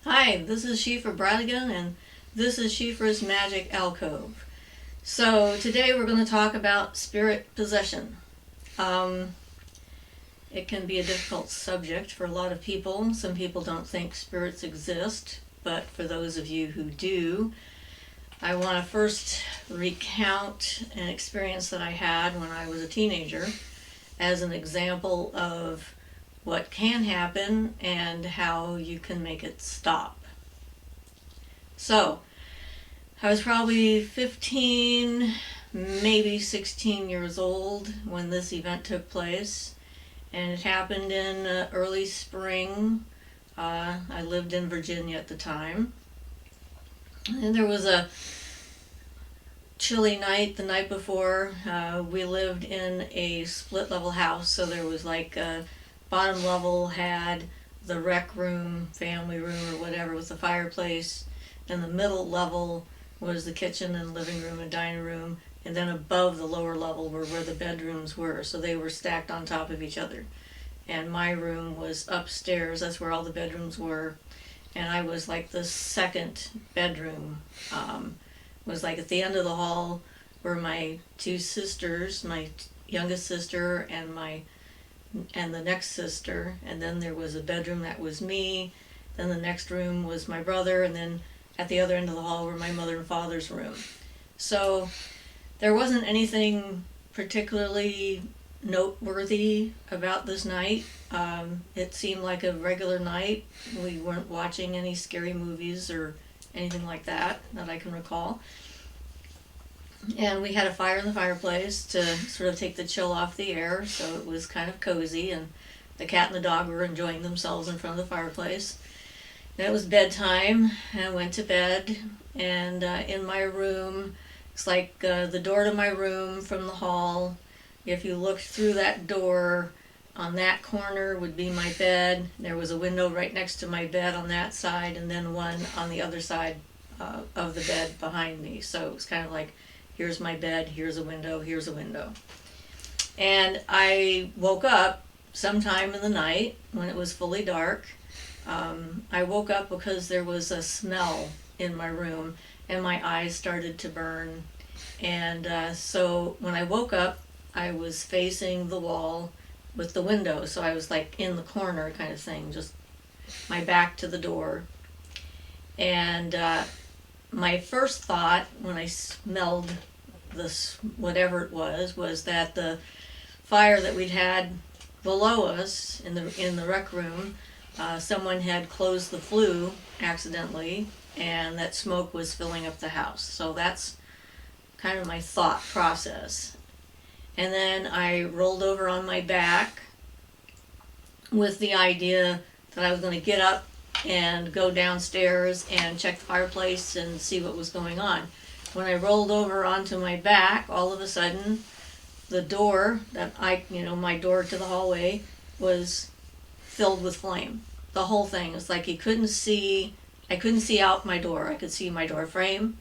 Hi, this is Siofra Bradigan, and this is Siofra's Magic Alcove. So today we're going to talk about spirit possession. Um, it can be a difficult subject for a lot of people. Some people don't think spirits exist, but for those of you who do, I want to first recount an experience that I had when I was a teenager as an example of what can happen and how you can make it stop. So, I was probably 15, maybe 16 years old when this event took place, and it happened in early spring. I lived in Virginia at the time, and there was a chilly night the night before. We lived in a split level house, so there was like bottom level had the rec room, family room, or whatever with the fireplace, and the middle level was the kitchen and living room and dining room, and then above the lower level were where the bedrooms were, so they were stacked on top of each other. And my room was upstairs, that's where all the bedrooms were, and I was like the second bedroom. Was like at the end of the hall were my two sisters, my youngest sister and the next sister, and then there was a bedroom that was me, then the next room was my brother, and then at the other end of the hall were my mother and father's room. So there wasn't anything particularly noteworthy about this night. It seemed like a regular night. We weren't watching any scary movies or anything like that I can recall. And we had a fire in the fireplace to sort of take the chill off the air, so it was kind of cozy, and the cat and the dog were enjoying themselves in front of the fireplace. And it was bedtime, and I went to bed, and in my room, it's like the door to my room from the hall. If you looked through that door, on that corner would be my bed. There was a window right next to my bed on that side, and then one on the other side of the bed behind me. So it was kind of like, here's my bed, here's a window, here's a window. And I woke up sometime in the night when it was fully dark. I woke up because there was a smell in my room, and my eyes started to burn. And so when I woke up, I was facing the wall with the window, so I was like in the corner kind of thing, just my back to the door. And my first thought when I smelled this, whatever it was that the fire that we'd had below us in the rec room, someone had closed the flue accidentally, and that smoke was filling up the house. So that's kind of my thought process. And then I rolled over on my back with the idea that I was going to get up and go downstairs and check the fireplace and see what was going on. When I rolled over onto my back, all of a sudden, the door my door to the hallway was filled with flame. The whole thing. It's like I couldn't see out my door. I could see my door frame.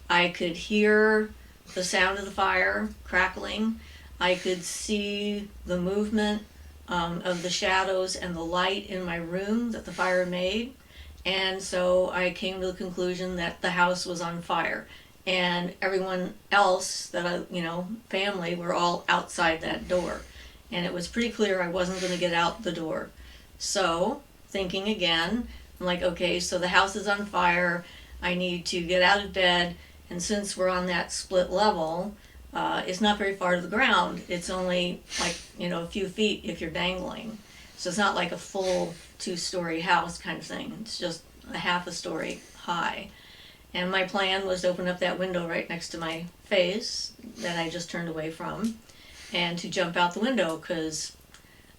I could hear the sound of the fire crackling. I could see the movement of the shadows and the light in my room that the fire made. And so I came to the conclusion that the house was on fire. And everyone else family, were all outside that door. And it was pretty clear I wasn't going to get out the door. So, thinking again, I'm like, okay, so the house is on fire. I need to get out of bed. And since we're on that split level, it's not very far to the ground. It's only like, a few feet if you're dangling. So it's not like a full 2-story house kind of thing. It's just a half a story high. And my plan was to open up that window right next to my face that I just turned away from, and to jump out the window, because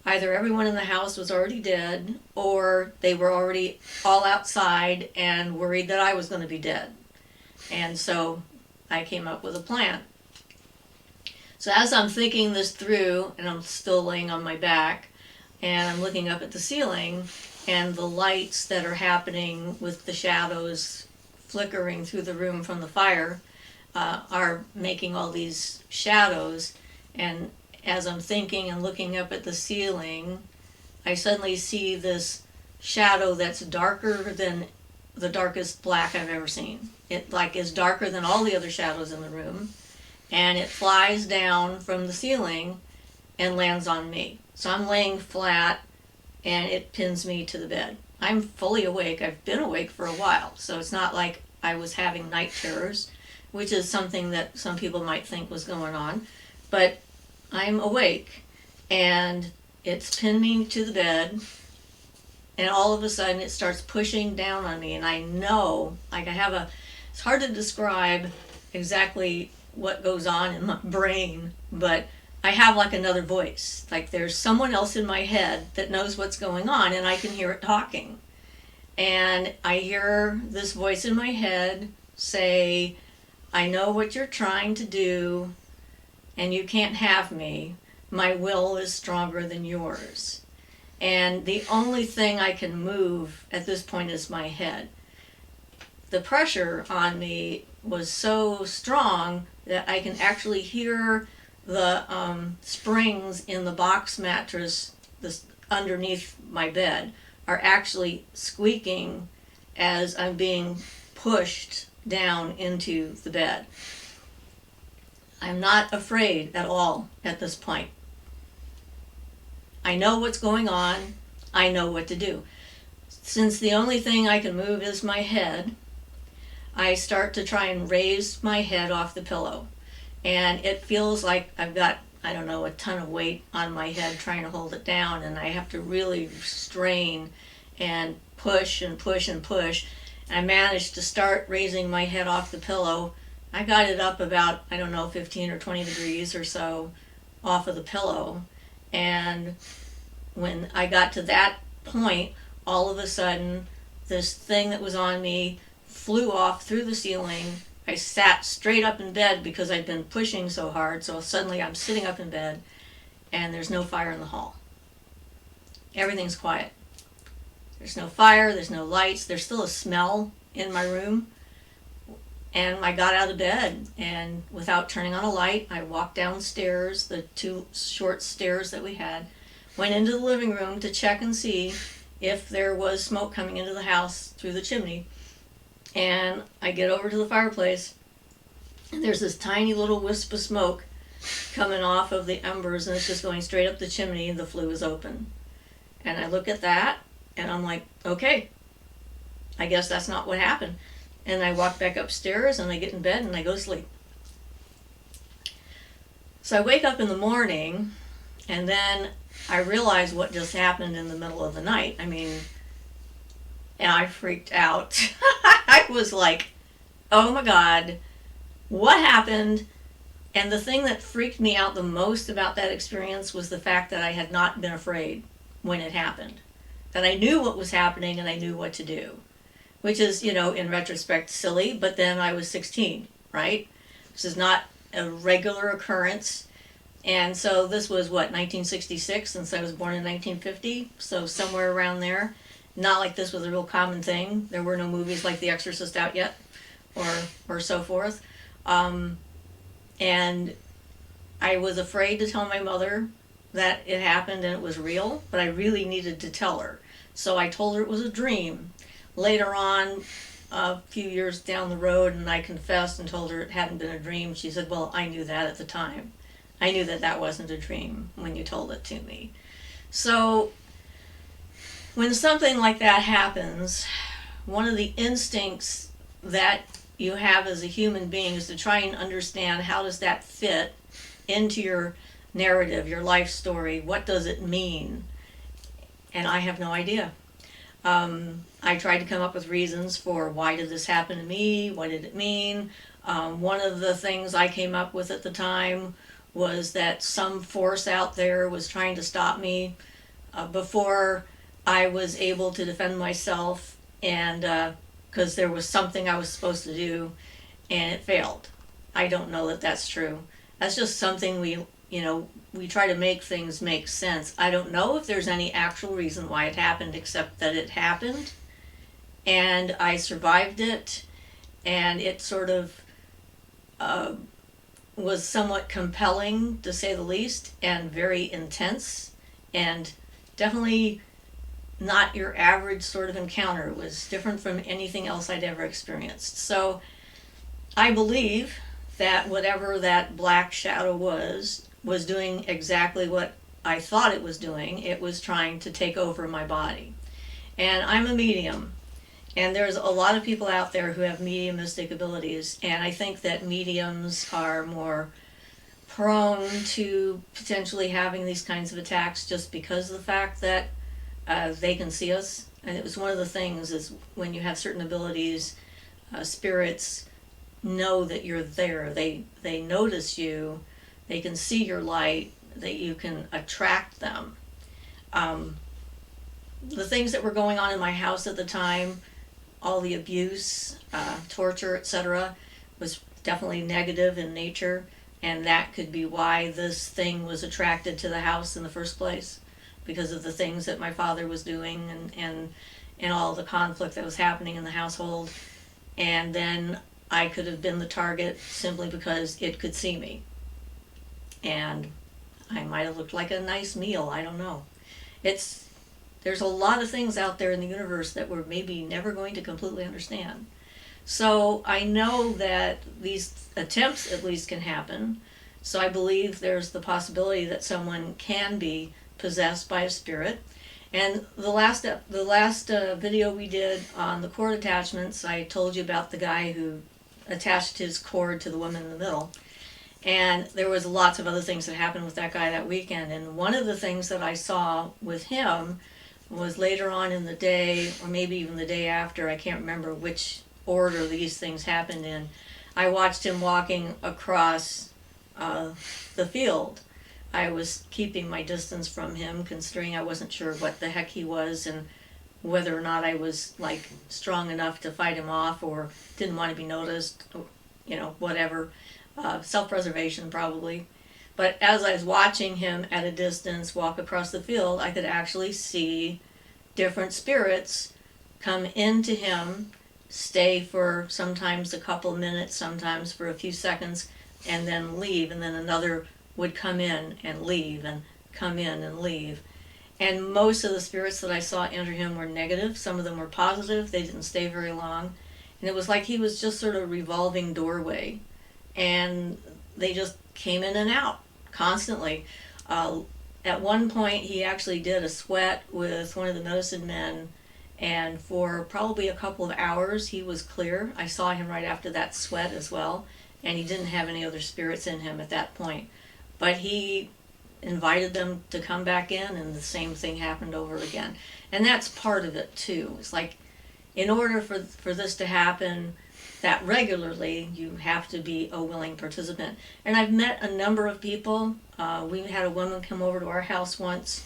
either everyone in the house was already dead, or they were already all outside and worried that I was going to be dead. And so I came up with a plan. So as I'm thinking this through, and I'm still laying on my back, and I'm looking up at the ceiling, and the lights that are happening with the shadows flickering through the room from the fire are making all these shadows. And as I'm thinking and looking up at the ceiling, I suddenly see this shadow that's darker than the darkest black I've ever seen. It like is darker than all the other shadows in the room, and it flies down from the ceiling and lands on me. So I'm laying flat, and it pins me to the bed. I'm fully awake. I've been awake for a while, so it's not like I was having night terrors, which is something that some people might think was going on. But I'm awake, and it's pinned me to the bed, and all of a sudden it starts pushing down on me, and I know, like it's hard to describe exactly what goes on in my brain, but I have like another voice. Like there's someone else in my head that knows what's going on, and I can hear it talking. And I hear this voice in my head say, I know what you're trying to do, and you can't have me. My will is stronger than yours. And the only thing I can move at this point is my head. The pressure on me was so strong that I can actually hear the springs in the box mattress underneath my bed are actually squeaking as I'm being pushed down into the bed. I'm not afraid at all at this point. I know what's going on. I know what to do. Since the only thing I can move is my head, I start to try and raise my head off the pillow. And it feels like I've got, I don't know, a ton of weight on my head trying to hold it down, and I have to really strain and push and push and push. And I managed to start raising my head off the pillow. I got it up about, I don't know, 15 or 20 degrees or so off of the pillow. And when I got to that point, all of a sudden, this thing that was on me flew off through the ceiling. I sat straight up in bed because I'd been pushing so hard, so suddenly I'm sitting up in bed, and there's no fire in the hall. Everything's quiet. There's no fire, there's no lights, there's still a smell in my room. And I got out of bed, and without turning on a light, I walked downstairs, the 2 short stairs that we had, went into the living room to check and see if there was smoke coming into the house through the chimney. And I get over to the fireplace, and there's this tiny little wisp of smoke coming off of the embers, and it's just going straight up the chimney, and the flue is open. And I look at that, and I'm like, okay, I guess that's not what happened. And I walk back upstairs, and I get in bed, and I go to sleep. So I wake up in the morning, and then I realize what just happened in the middle of the night. I mean, and I freaked out. I was like, oh my God, what happened? And the thing that freaked me out the most about that experience was the fact that I had not been afraid when it happened. That I knew what was happening, and I knew what to do. Which is, you know, in retrospect, silly, but then I was 16, right? This is not a regular occurrence. And so this was, 1966, since I was born in 1950, so somewhere around there. Not like this was a real common thing. There were no movies like The Exorcist out yet, or so forth. And I was afraid to tell my mother that it happened and it was real, but I really needed to tell her. So I told her it was a dream. Later on, a few years down the road, and I confessed and told her it hadn't been a dream. She said, well, I knew that at the time. I knew that that wasn't a dream when you told it to me. So when something like that happens, one of the instincts that you have as a human being is to try and understand how does that fit into your narrative, your life story. What does it mean? And I have no idea. I tried to come up with reasons for why did this happen to me? What did it mean? One of the things I came up with at the time was that some force out there was trying to stop me before I was able to defend myself, and because there was something I was supposed to do and it failed. I don't know that that's true. That's just something we try to make things make sense. I don't know if there's any actual reason why it happened except that it happened and I survived it, and it sort of was somewhat compelling, to say the least, and very intense, and definitely not your average sort of encounter. It was different from anything else I'd ever experienced. So I believe that whatever that black shadow was doing exactly what I thought it was doing. It was trying to take over my body. And I'm a medium. And there's a lot of people out there who have mediumistic abilities. And I think that mediums are more prone to potentially having these kinds of attacks just because of the fact that they can see us. And it was one of the things is when you have certain abilities, spirits know that you're there. They notice you. They can see your light. That you can attract them. The things that were going on in my house at the time, all the abuse, torture, etc., was definitely negative in nature, and that could be why this thing was attracted to the house in the first place, because of the things that my father was doing and all the conflict that was happening in the household. And then I could have been the target simply because it could see me. And I might have looked like a nice meal, I don't know. There's a lot of things out there in the universe that we're maybe never going to completely understand. So I know that these attempts at least can happen. So I believe there's the possibility that someone can be possessed by a spirit. And the last video we did on the cord attachments, I told you about the guy who attached his cord to the woman in the middle. And there was lots of other things that happened with that guy that weekend. And one of the things that I saw with him was later on in the day, or maybe even the day after, I can't remember which order these things happened in. I watched him walking across the field. I was keeping my distance from him, considering I wasn't sure what the heck he was and whether or not I was like strong enough to fight him off or didn't want to be noticed, or, whatever. Self-preservation probably. But as I was watching him at a distance walk across the field, I could actually see different spirits come into him, stay for sometimes a couple minutes, sometimes for a few seconds, and then leave. And then another would come in and leave and come in and leave. And most of the spirits that I saw enter him were negative. Some of them were positive. They didn't stay very long. And it was like he was just sort of a revolving doorway. And they just came in and out constantly. At one point, he actually did a sweat with one of the medicine men, and for probably a couple of hours, he was clear. I saw him right after that sweat as well, and he didn't have any other spirits in him at that point. But he invited them to come back in, and the same thing happened over again. And that's part of it, too. It's like, in order for this to happen that regularly, you have to be a willing participant. And I've met a number of people. We had a woman come over to our house once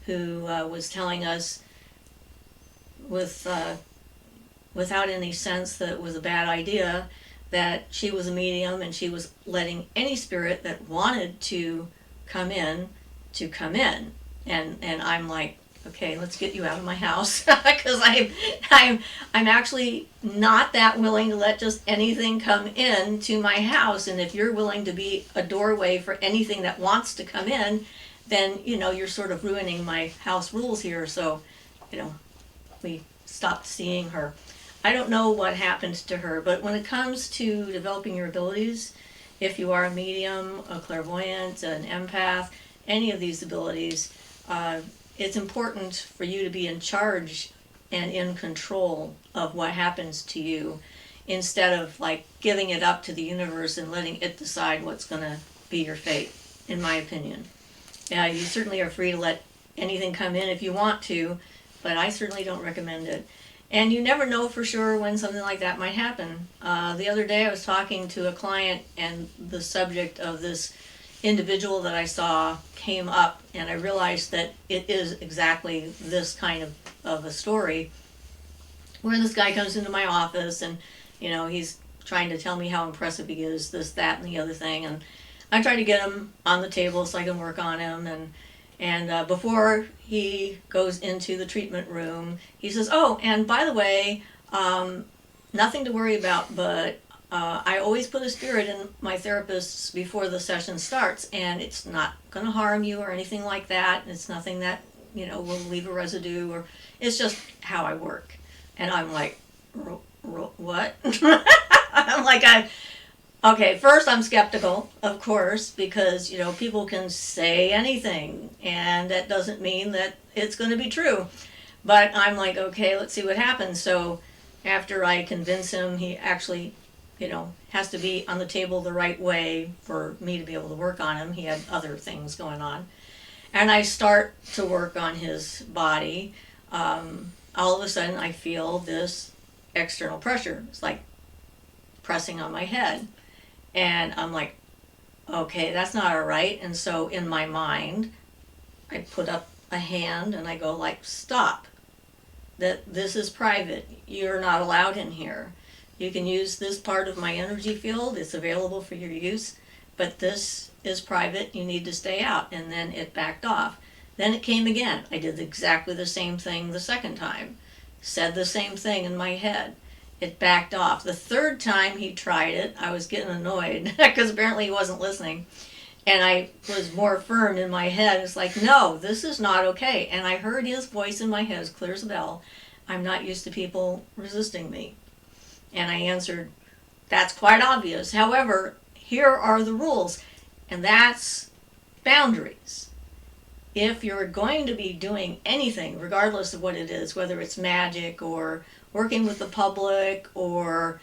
who was telling us without any sense that it was a bad idea, that she was a medium and she was letting any spirit that wanted to come in to come in. And I'm like, okay, let's get you out of my house, because I'm actually not that willing to let just anything come in to my house. And if you're willing to be a doorway for anything that wants to come in, then you're sort of ruining my house rules here. So we stopped seeing her. I don't know what happened to her, but when it comes to developing your abilities, if you are a medium, a clairvoyant, an empath, any of these abilities, it's important for you to be in charge and in control of what happens to you, instead of like giving it up to the universe and letting it decide what's going to be your fate, in my opinion. You certainly are free to let anything come in if you want to, but I certainly don't recommend it. And you never know for sure when something like that might happen. The other day I was talking to a client, and the subject of this individual that I saw came up, and I realized that it is exactly this kind of a story, where this guy comes into my office and he's trying to tell me how impressive he is, this, that, and the other thing, and I'm trying to get him on the table so I can work on him. And before he goes into the treatment room, he says, oh, and by the way, nothing to worry about, but I always put a spirit in my therapists before the session starts, and it's not going to harm you or anything like that. It's nothing that will leave a residue, or it's just how I work. And I'm like, what? I'm like, okay, first I'm skeptical, of course, because, people can say anything, and that doesn't mean that it's going to be true. But I'm like, okay, let's see what happens. So after I convince him he actually, has to be on the table the right way for me to be able to work on him. He had other things going on. And I start to work on his body. All of a sudden I feel this external pressure. It's like pressing on my head. And I'm like, okay, that's not all right. And so in my mind, I put up a hand and I go like, stop. That this is private. You're not allowed in here. You can use this part of my energy field. It's available for your use. But this is private. You need to stay out. And then it backed off. Then it came again. I did exactly the same thing the second time. Said the same thing in my head. It backed off. The third time he tried it, I was getting annoyed because apparently he wasn't listening. And I was more firm in my head. It's like, no, this is not okay. And I heard his voice in my head as clear as a bell. I'm not used to people resisting me. And I answered, that's quite obvious. However, here are the rules. And that's boundaries. If you're going to be doing anything, regardless of what it is, whether it's magic or working with the public or,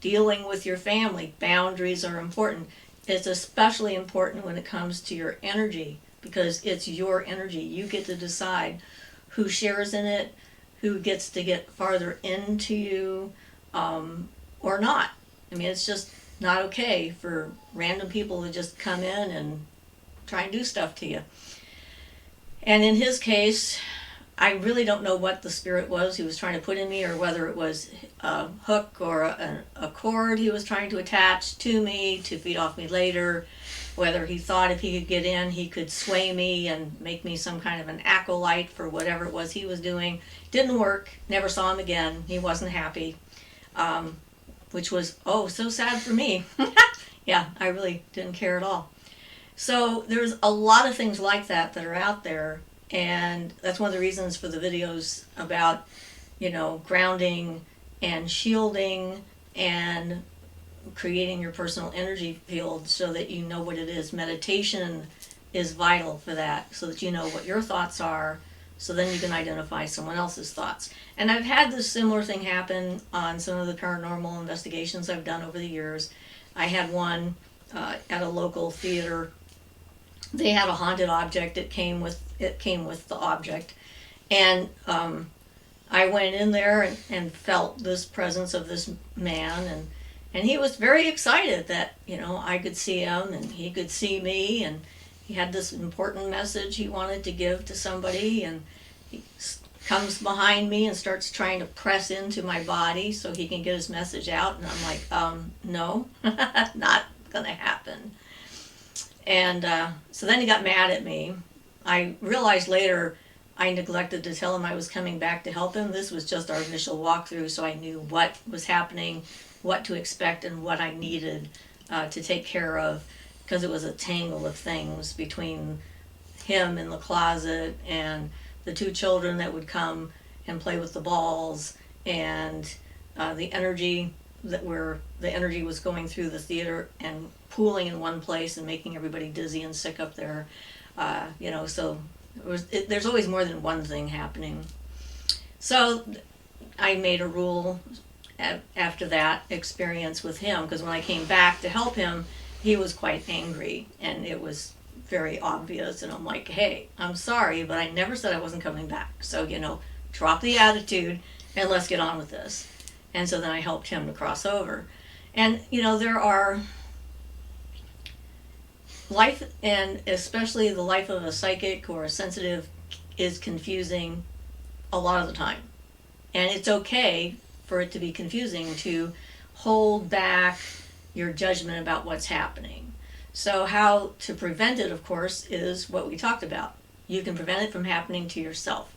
dealing with your family, boundaries are important. It's especially important when it comes to your energy, because it's your energy. You get to decide who shares in it, who gets to get farther into you, or not. I mean, it's just not okay for random people to just come in and try and do stuff to you. And in his case, I really don't know what the spirit was he was trying to put in me, or whether it was a hook or a cord he was trying to attach to me to feed off me later, whether he thought if he could get in he could sway me and make me some kind of an acolyte for whatever it was he was doing. Didn't work. Never saw him again. He wasn't happy, which was, so sad for me. Yeah, I really didn't care at all. So there's a lot of things like that are out there. And that's one of the reasons for the videos about, grounding and shielding and creating your personal energy field so that you know what it is. Meditation is vital for that, so that you know what your thoughts are, so then you can identify someone else's thoughts. And I've had this similar thing happen on some of the paranormal investigations I've done over the years. I had one at a local theater. They had a haunted object. It came with the object, and I went in there and felt this presence of this man, and he was very excited that I could see him and he could see me, and he had this important message he wanted to give to somebody, and he comes behind me and starts trying to press into my body so he can get his message out, and I'm like, no, not gonna happen. And so then he got mad at me. I realized later I neglected to tell him I was coming back to help him. This was just our initial walkthrough, so I knew what was happening, what to expect, and what I needed to take care of, because it was a tangle of things between him in the closet and the two children that would come and play with the balls, and the energy was going through the theater and pooling in one place and making everybody dizzy and sick up there. So there's always more than one thing happening. So I made a rule after that experience with him, because when I came back to help him, he was quite angry, and it was very obvious, and I'm like, hey, I'm sorry, but I never said I wasn't coming back. So, drop the attitude and let's get on with this. And so then I helped him to cross over. And, there are life, and especially the life of a psychic or a sensitive, is confusing a lot of the time. And it's okay for it to be confusing, to hold back your judgment about what's happening. So how to prevent it, of course, is what we talked about. You can prevent it from happening to yourself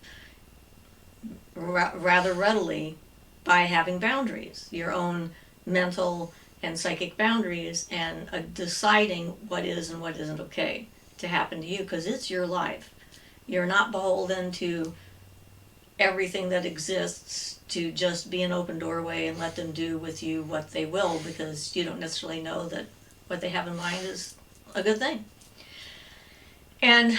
rather readily by having boundaries, your own mental and psychic boundaries, and deciding what is and what isn't okay to happen to you, because it's your life. You're not beholden to everything that exists to just be an open doorway and let them do with you what they will, because you don't necessarily know that what they have in mind is a good thing. And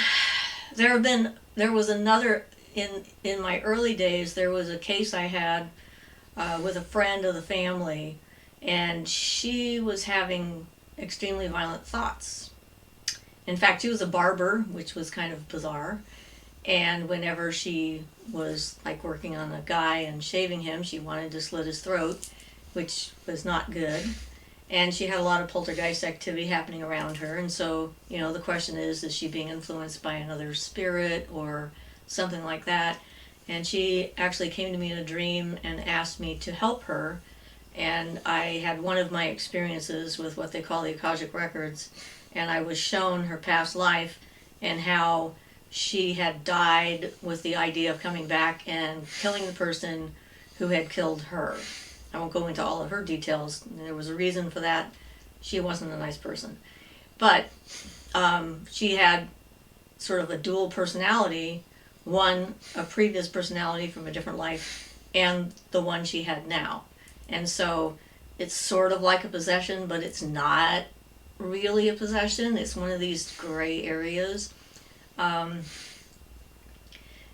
there was another, in my early days, there was a case I had with a friend of the family, and she was having extremely violent thoughts. In fact, she was a barber, which was kind of bizarre. And whenever she was like working on a guy and shaving him, she wanted to slit his throat, which was not good. And she had a lot of poltergeist activity happening around her. And so, the question is she being influenced by another spirit or something like that? And she actually came to me in a dream and asked me to help her. And I had one of my experiences with what they call the Akashic Records. And I was shown her past life and how she had died with the idea of coming back and killing the person who had killed her. I won't go into all of her details. There was a reason for that. She wasn't a nice person. But she had sort of a dual personality, one, a previous personality from a different life, and the one she had now. And so it's sort of like a possession, but it's not really a possession. It's one of these gray areas.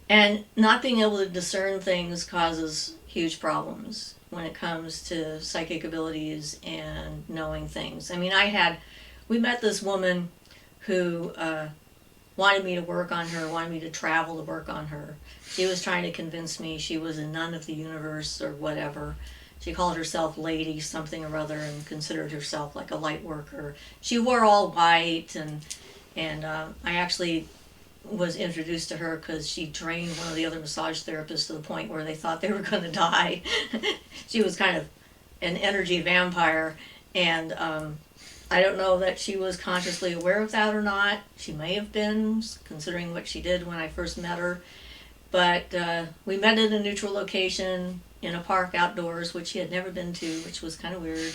And not being able to discern things causes huge problems when it comes to psychic abilities and knowing things. I mean, we met this woman who wanted me to work on her, wanted me to travel to work on her. She was trying to convince me she was a nun of the universe or whatever. She called herself Lady something or other and considered herself like a light worker. She wore all white, and I actually was introduced to her because she drained one of the other massage therapists to the point where they thought they were going to die. She was kind of an energy vampire, and I don't know that she was consciously aware of that or not. She may have been, considering what she did when I first met her. But we met at a neutral location in a park outdoors, which she had never been to, which was kind of weird.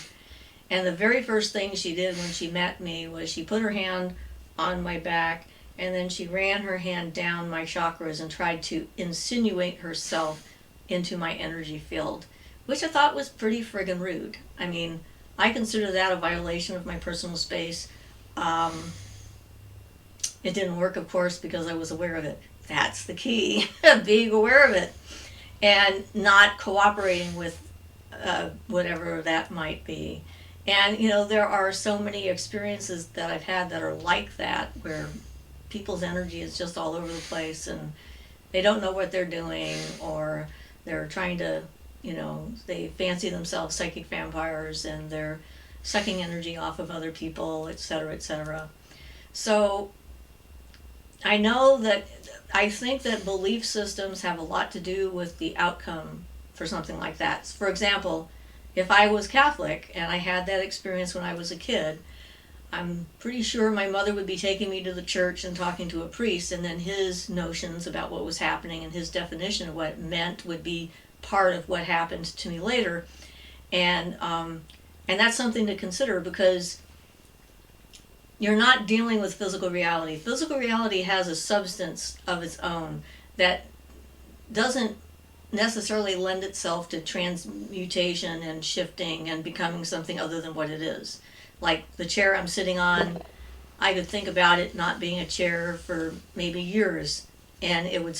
And the very first thing she did when she met me was she put her hand on my back, and then she ran her hand down my chakras and tried to insinuate herself into my energy field, which I thought was pretty friggin' rude. I mean, I consider that a violation of my personal space. It didn't work, of course, because I was aware of it. That's the key, being aware of it and not cooperating with whatever that might be. And, there are so many experiences that I've had that are like that, where people's energy is just all over the place and they don't know what they're doing, or they're trying to, they fancy themselves psychic vampires and they're sucking energy off of other people, etc., etc. So I think that belief systems have a lot to do with the outcome for something like that. For example, if I was Catholic and I had that experience when I was a kid, I'm pretty sure my mother would be taking me to the church and talking to a priest, and then his notions about what was happening and his definition of what it meant would be part of what happened to me later. And that's something to consider, because you're not dealing with physical reality. Physical reality has a substance of its own that doesn't necessarily lend itself to transmutation and shifting and becoming something other than what it is. Like the chair I'm sitting on, I could think about it not being a chair for maybe years, and it would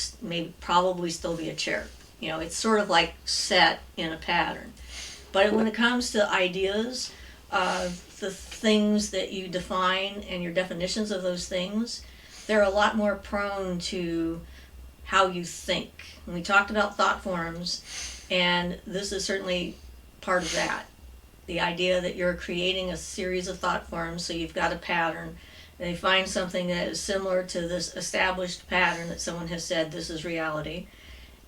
probably still be a chair. It's sort of like set in a pattern. But when it comes to ideas, the things that you define and your definitions of those things, they're a lot more prone to how you think. And we talked about thought forms, and this is certainly part of that. The idea that you're creating a series of thought forms, so you've got a pattern, and you find something that is similar to this established pattern that someone has said, this is reality,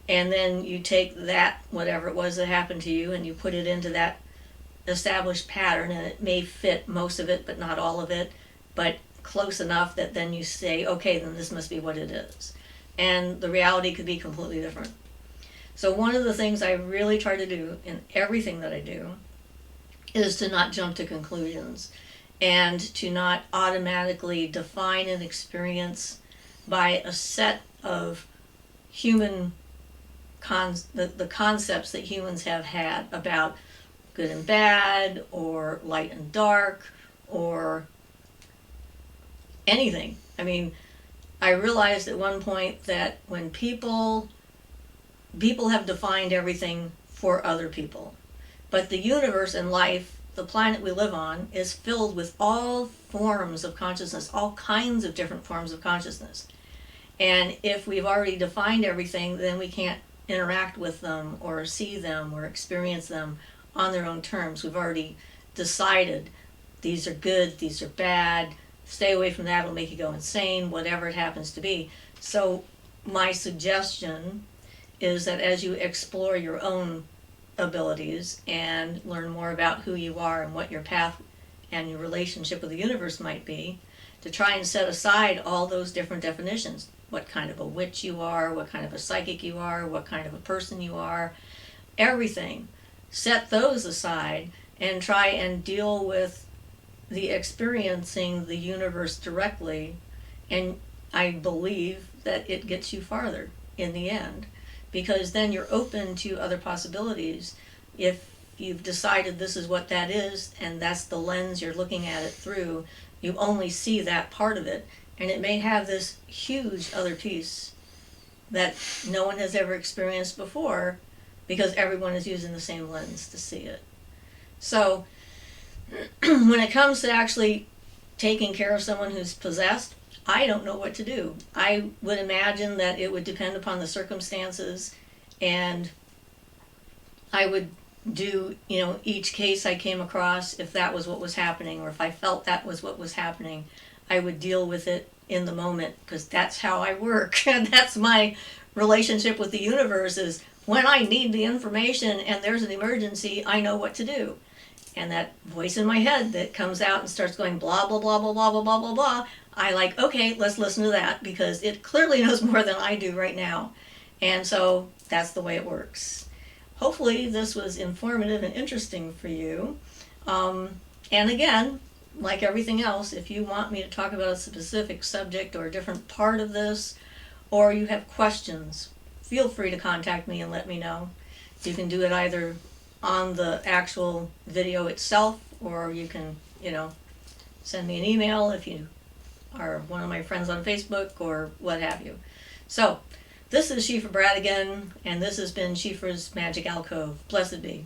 and then you take that, whatever it was that happened to you, and you put it into that established pattern, and it may fit most of it, but not all of it, but close enough that then you say, okay, then this must be what it is. And the reality could be completely different. So one of the things I really try to do in everything that I do is to not jump to conclusions and to not automatically define an experience by a set of human the concepts that humans have had about good and bad, or light and dark, or anything. I mean, I realized at one point that when people have defined everything for other people, but the universe and life, the planet we live on, is filled with all forms of consciousness, all kinds of different forms of consciousness. And if we've already defined everything, then we can't interact with them or see them or experience them on their own terms. We've already decided these are good, these are bad, stay away from that, it'll make you go insane, whatever it happens to be. So my suggestion is that as you explore your own abilities and learn more about who you are and what your path and your relationship with the universe might be, to try and set aside all those different definitions. What kind of a witch you are, what kind of a psychic you are, what kind of a person you are, everything. Set those aside and try and deal with the experiencing the universe directly, and I believe that it gets you farther in the end, because then you're open to other possibilities. If you've decided this is what that is and that's the lens you're looking at it through, you only see that part of it, and it may have this huge other piece that no one has ever experienced before, because everyone is using the same lens to see it. So when it comes to actually taking care of someone who's possessed, I don't know what to do. I would imagine that it would depend upon the circumstances, and I would do, each case I came across, if that was what was happening, or if I felt that was what was happening, I would deal with it in the moment, because that's how I work. And that's my relationship with the universe, is when I need the information and there's an emergency, I know what to do. And that voice in my head that comes out and starts going blah, blah, blah, blah, blah, blah, blah, blah, blah, I like, okay, let's listen to that, because it clearly knows more than I do right now. And so that's the way it works. Hopefully this was informative and interesting for you. And again, like everything else, if you want me to talk about a specific subject or a different part of this, or you have questions, feel free to contact me and let me know. You can do it either on the actual video itself, or you can, send me an email if you are one of my friends on Facebook or what have you. So, this is Siofra Brad again, and this has been Siofra's Magic Alcove. Blessed be.